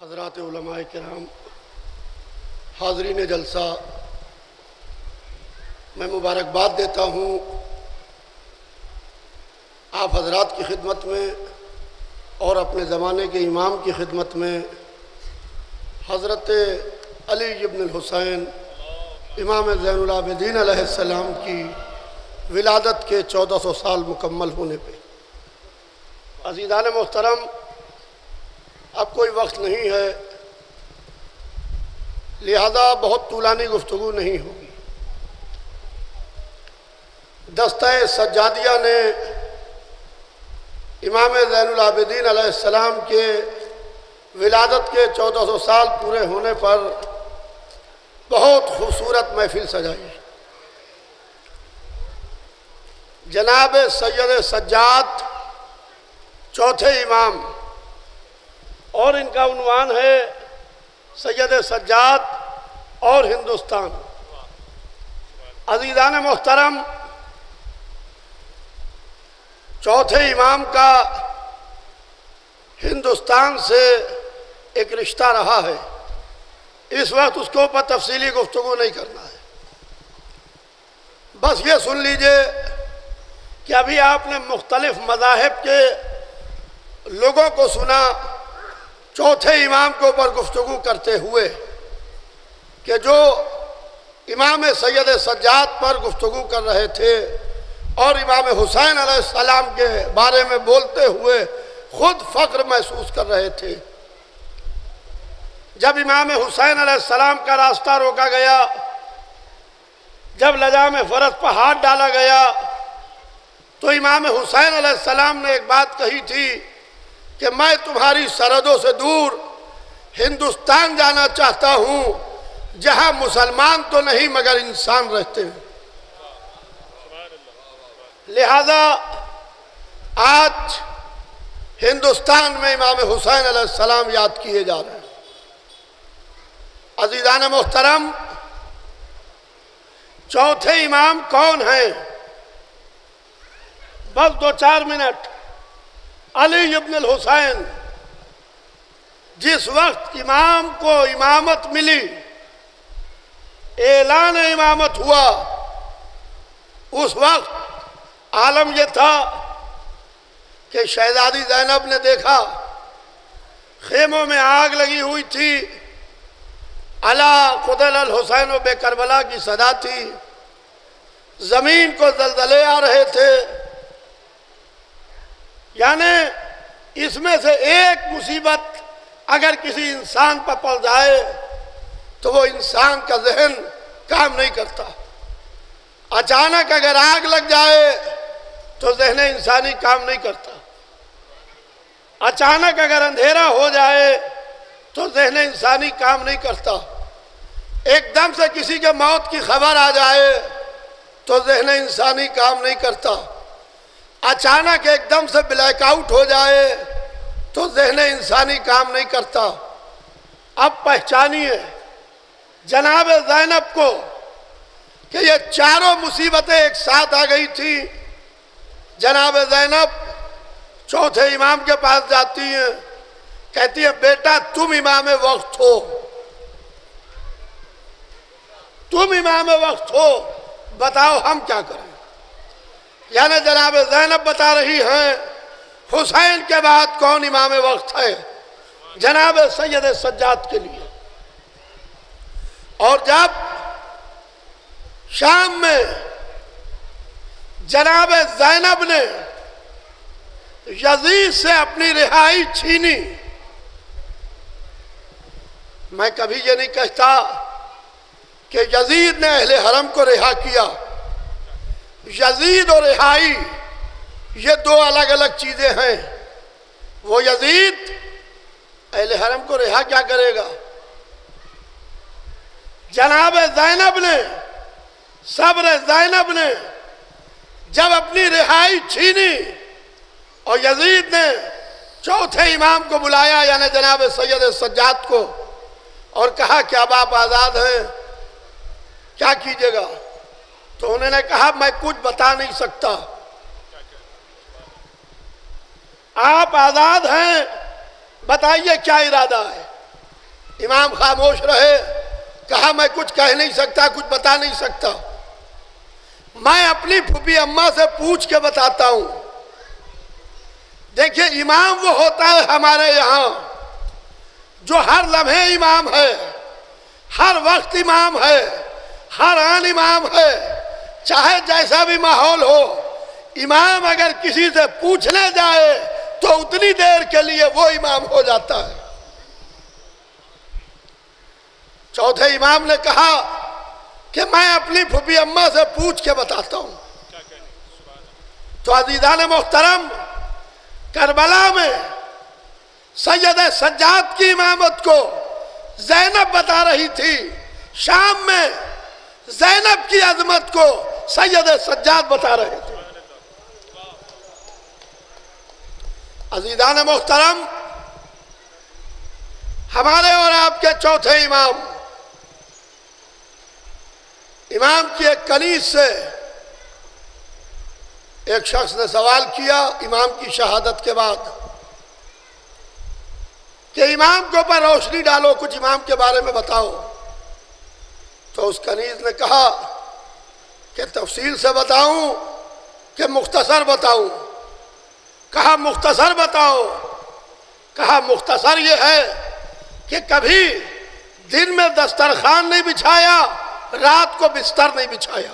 حضرات علماء کرام، حاضرین جلسہ، میں مبارکباد دیتا ہوں آپ حضرات کی خدمت میں اور اپنے زمانے کے امام کی خدمت میں، حضرت علی ابن الحسین امام زین العابدین علیہ السلام کی ولادت کے 1400 سال مکمل ہونے پہ۔ عزیزان محترم، اب کوئی وقت نہیں ہے، لہذا بہت طولانی گفتگو نہیں ہوگی۔ دستہ سجادیہ نے امام زین العابدین علیہ السلام کے ولادت کے 1400 سال پورے ہونے پر بہت خوبصورت محفل سجائی۔ جناب سید سجاد چوتھے امام، اور ان کا عنوان ہے سید سجاد اور ہندوستان۔ عزیزان محترم، چوتھے امام کا ہندوستان سے ایک رشتہ رہا ہے، اس وقت اس کے اوپر تفصیلی گفتگو نہیں کرنا ہے۔ بس یہ سن لیجئے کہ ابھی آپ نے مختلف مذاہب کے لوگوں کو سنا چوتھے امام کے اوپر گفتگو کرتے ہوئے کہ جو امام سید سجاد پر گفتگو کر رہے تھے اور امام حسین علیہ السلام کے بارے میں بولتے ہوئے خود فخر محسوس کر رہے تھے۔ جب امام حسین علیہ السلام کا راستہ روکا گیا، جب لجام فرس پر ہاتھ ڈالا گیا، تو امام حسین علیہ السلام نے ایک بات کہی تھی کہ میں تمہاری سرحدوں سے دور ہندوستان جانا چاہتا ہوں، جہاں مسلمان تو نہیں مگر انسان رہتے ہیں۔ لہذا آج ہندوستان میں امام حسین علیہ السلام یاد کیے جا رہے ہیں۔ عزیزان محترم، چوتھے امام کون ہیں؟ بس 2-4 منٹ۔ علی ابن الحسین، جس وقت امام کو امامت ملی، اعلان امامت ہوا، اس وقت عالم یہ تھا کہ شہزادی زینب نے دیکھا خیموں میں آگ لگی ہوئی تھی، الا قتل الحسین و بے کربلا کی صدا تھی، زمین کو زلزلے آ رہے تھے۔ یعنی اس میں سے ایک مصیبت اگر کسی انسان پر پڑ جائے تو وہ انسان کا ذہن کام نہیں کرتا۔ اچانک اگر آگ لگ جائے تو ذہن انسانی کام نہیں کرتا۔ اچانک اگر اندھیرا ہو جائے تو ذہن انسانی کام نہیں کرتا۔ ایک دم سے کسی کے موت کی خبر آ جائے تو ذہن انسانی کام نہیں کرتا۔ اچانک ایک دم سے بلیک آؤٹ ہو جائے تو ذہن انسانی کام نہیں کرتا۔ اب پہچانیے جناب زینب کو کہ یہ چاروں مصیبتیں ایک ساتھ آ گئی تھی۔ جناب زینب چوتھے امام کے پاس جاتی ہیں، کہتی ہیں بیٹا تم امام وقت ہو، تم امام وقت ہو، بتاؤ ہم کیا کریں۔ یعنی جناب زینب بتا رہی ہیں حسین کے بعد کون امام وقت ہے؟ جناب سید سجاد کے لیے۔ اور جب شام میں جناب زینب نے یزید سے اپنی رہائی چھینی، میں کبھی یہ نہیں کہتا کہ یزید نے اہل حرم کو رہا کیا۔ یزید اور رہائی یہ دو الگ الگ چیزیں ہیں۔ وہ یزید اہل حرم کو رہا کیا کرے گا؟ جناب زینب نے، صبر زینب نے جب اپنی رہائی چھینی اور یزید نے چوتھے امام کو بلایا، یعنی جناب سید سجاد کو، اور کہا کہ اب آپ آزاد ہیں، کیا کیجئے گا؟ تو انہوں نے کہا میں کچھ بتا نہیں سکتا۔ آپ آزاد ہیں، بتائیے کیا ارادہ ہے؟ امام خاموش رہے، کہا میں کچھ کہہ نہیں سکتا، کچھ بتا نہیں سکتا، میں اپنی پھوپھی اماں سے پوچھ کے بتاتا ہوں۔ دیکھیے امام وہ ہوتا ہے ہمارے یہاں جو ہر لمحے امام ہے، ہر وقت امام ہے، ہر آن امام ہے، چاہے جیسا بھی ماحول ہو، امام اگر کسی سے پوچھنے جائے تو اتنی دیر کے لیے وہ امام ہو جاتا ہے۔ چوتھے امام نے کہا کہ میں اپنی پھوپھی اماں سے پوچھ کے بتاتا ہوں۔ تو عزیزان محترم، کربلا میں سید سجاد کی امامت کو زینب بتا رہی تھی، شام میں زینب کی عظمت کو سید سجاد بتا رہے تھے۔ عزیزان محترم، ہمارے اور آپ کے چوتھے امام کی ایک کنیز سے ایک شخص نے سوال کیا امام کی شہادت کے بعد کہ امام کے اوپر روشنی ڈالو، کچھ امام کے بارے میں بتاؤ۔ تو اس کنیز نے کہا کہ تفصیل سے بتاؤں کہ مختصر بتاؤں؟ کہا مختصر بتاؤ۔ کہا مختصر یہ ہے کہ کبھی دن میں دسترخوان نہیں بچھایا، رات کو بستر نہیں بچھایا۔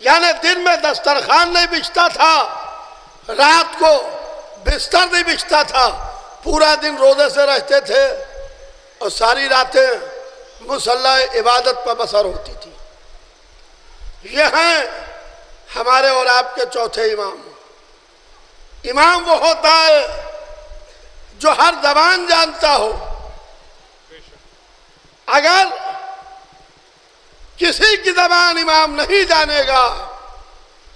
یعنی دن میں دسترخوان نہیں بچھتا تھا، رات کو بستر نہیں بچھتا تھا، پورا دن روزے سے رہتے تھے اور ساری راتیں مصلی عبادت پر بسر ہوتی تھی۔ یہ ہیں ہمارے اور آپ کے چوتھے امام۔ امام وہ ہوتا ہے جو ہر زبان جانتا ہو۔ اگر کسی کی زبان امام نہیں جانے گا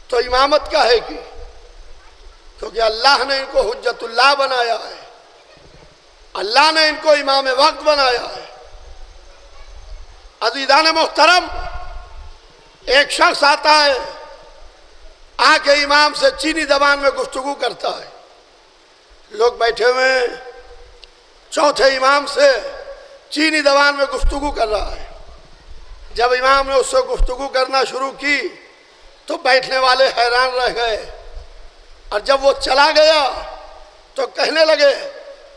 تو امامت کا ہے کی، کیونکہ اللہ نے ان کو حجت اللہ بنایا ہے، اللہ نے ان کو امام وقت بنایا ہے۔ عزیزان محترم، ایک شخص آتا ہے، آ کے امام سے چینی زبان میں گفتگو کرتا ہے۔ لوگ بیٹھے ہوئے ہیں، چوتھے امام سے چینی زبان میں گفتگو کر رہا ہے۔ جب امام نے اس سے گفتگو کرنا شروع کی تو بیٹھنے والے حیران رہ گئے، اور جب وہ چلا گیا تو کہنے لگے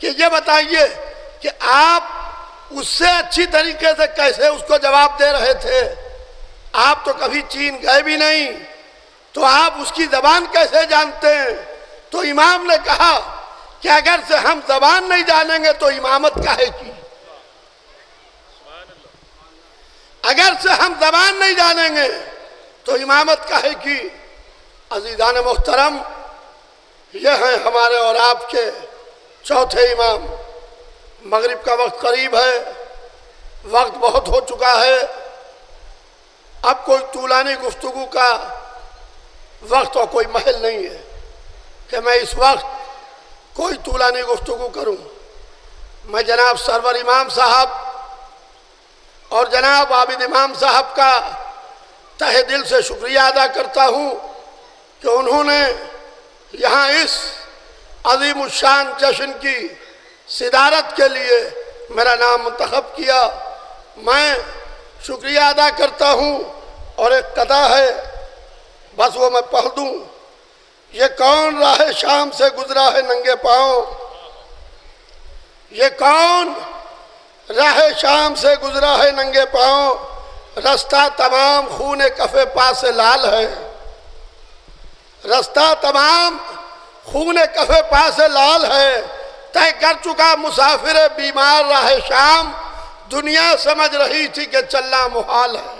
کہ یہ بتائیے کہ آپ اس سے اچھی طریقے سے کیسے اس کو جواب دے رہے تھے؟ آپ تو کبھی چین گئے بھی نہیں، تو آپ اس کی زبان کیسے جانتے ہیں؟ تو امام نے کہا کہ اگر سے ہم زبان نہیں جانیں گے تو امامت کاہے کی؟ اگر سے ہم زبان نہیں جانیں گے تو امامت کاہے کی؟ عزیزان محترم، یہ ہیں ہمارے اور آپ کے چوتھے امام۔ مغرب کا وقت قریب ہے، وقت بہت ہو چکا ہے، اب کوئی طولانی گفتگو کا وقت اور کوئی محل نہیں ہے کہ میں اس وقت کوئی طولانی گفتگو کروں۔ میں جناب سرور امام صاحب اور جناب عابد امام صاحب کا تہ دل سے شکریہ ادا کرتا ہوں کہ انہوں نے یہاں اس عظیم الشان جشن کی صدارت کے لیے میرا نام منتخب کیا۔ میں شکریہ ادا کرتا ہوں، اور ایک قطع ہے، بس وہ میں پڑھ دوں۔ یہ کون راہ شام سے گزرا ہے ننگے پاؤں، یہ کون راہ شام سے گزرا ہے ننگے پاؤں، رستہ تمام خون کف پا سے لال ہے، رستہ تمام خون کف پا سے لال ہے، طے کر چکا مسافر بیمار راہ شام، دنیا سمجھ رہی تھی کہ چلنا محال ہے۔